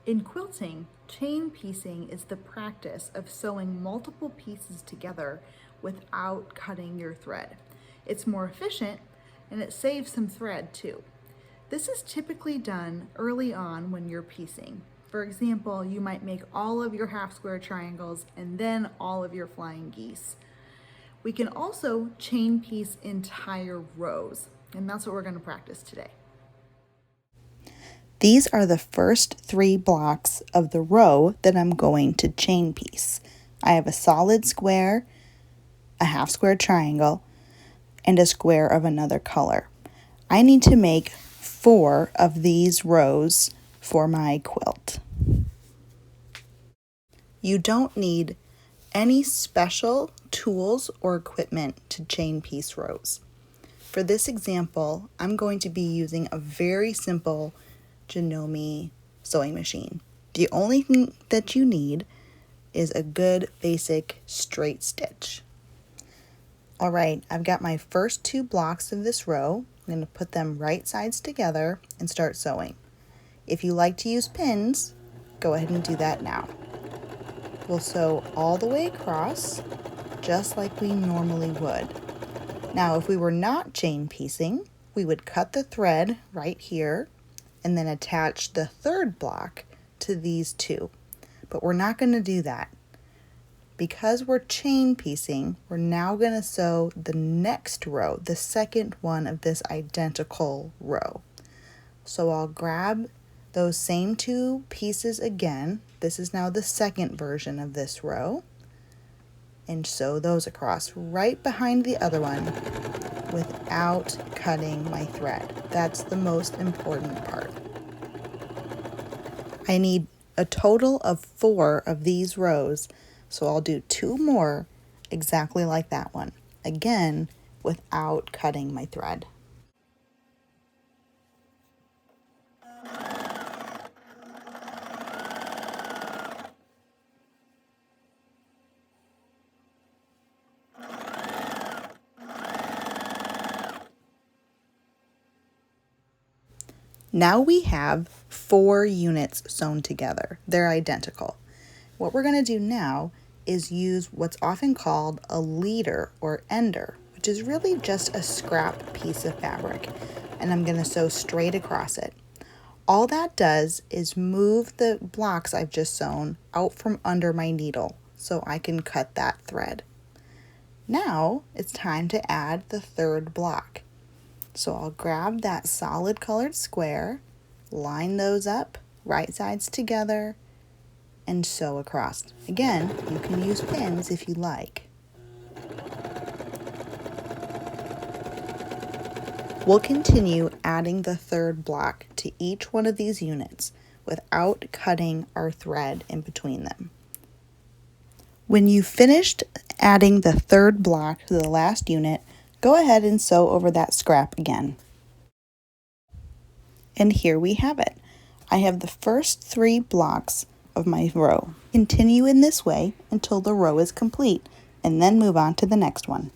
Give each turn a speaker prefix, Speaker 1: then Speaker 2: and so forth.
Speaker 1: In quilting, chain piecing is the practice of sewing multiple pieces together without cutting your thread. It's more efficient and it saves some thread too. This is typically done early on when you're piecing. For example, you might make all of your half square triangles and then all of your flying geese. We can also chain piece entire rows, and that's what we're going to practice today.
Speaker 2: These are the first 3 blocks of the row that I'm going to chain piece. I have a solid square, a half square triangle, and a square of another color. I need to make 4 of these rows for my quilt. You don't need any special tools or equipment to chain piece rows. For this example, I'm going to be using a very simple Janome sewing machine. The only thing that you need is a good basic straight stitch. All right, I've got my first 2 blocks of this row. I'm going to put them right sides together and start sewing. If you like to use pins, go ahead and do that now. We'll sew all the way across, just like we normally would. Now, if we were not chain piecing, we would cut the thread right here and then attach the 3rd block to these 2. But we're not going to do that. Because we're chain piecing, we're now going to sew the next row, the second one of this identical row. So I'll grab those same 2 pieces again. This is now the second version of this row. And sew those across right behind the other one without cutting my thread. That's the most important part. I need a total of 4 of these rows, so I'll do 2 more exactly like that one. Again, without cutting my thread. Now we have 4 units sewn together. They're identical. What we're going to do now is use what's often called a leader or ender, which is really just a scrap piece of fabric, and I'm going to sew straight across it. All that does is move the blocks I've just sewn out from under my needle so I can cut that thread. Now it's time to add the 3rd block. So I'll grab that solid colored square, line those up, right sides together, and sew across. Again, you can use pins if you like. We'll continue adding the 3rd block to each one of these units without cutting our thread in between them. When you've finished adding the 3rd block to the last unit, go ahead and sew over that scrap again. And here we have it. I have the first 3 blocks of my row. Continue in this way until the row is complete, and then move on to the next one.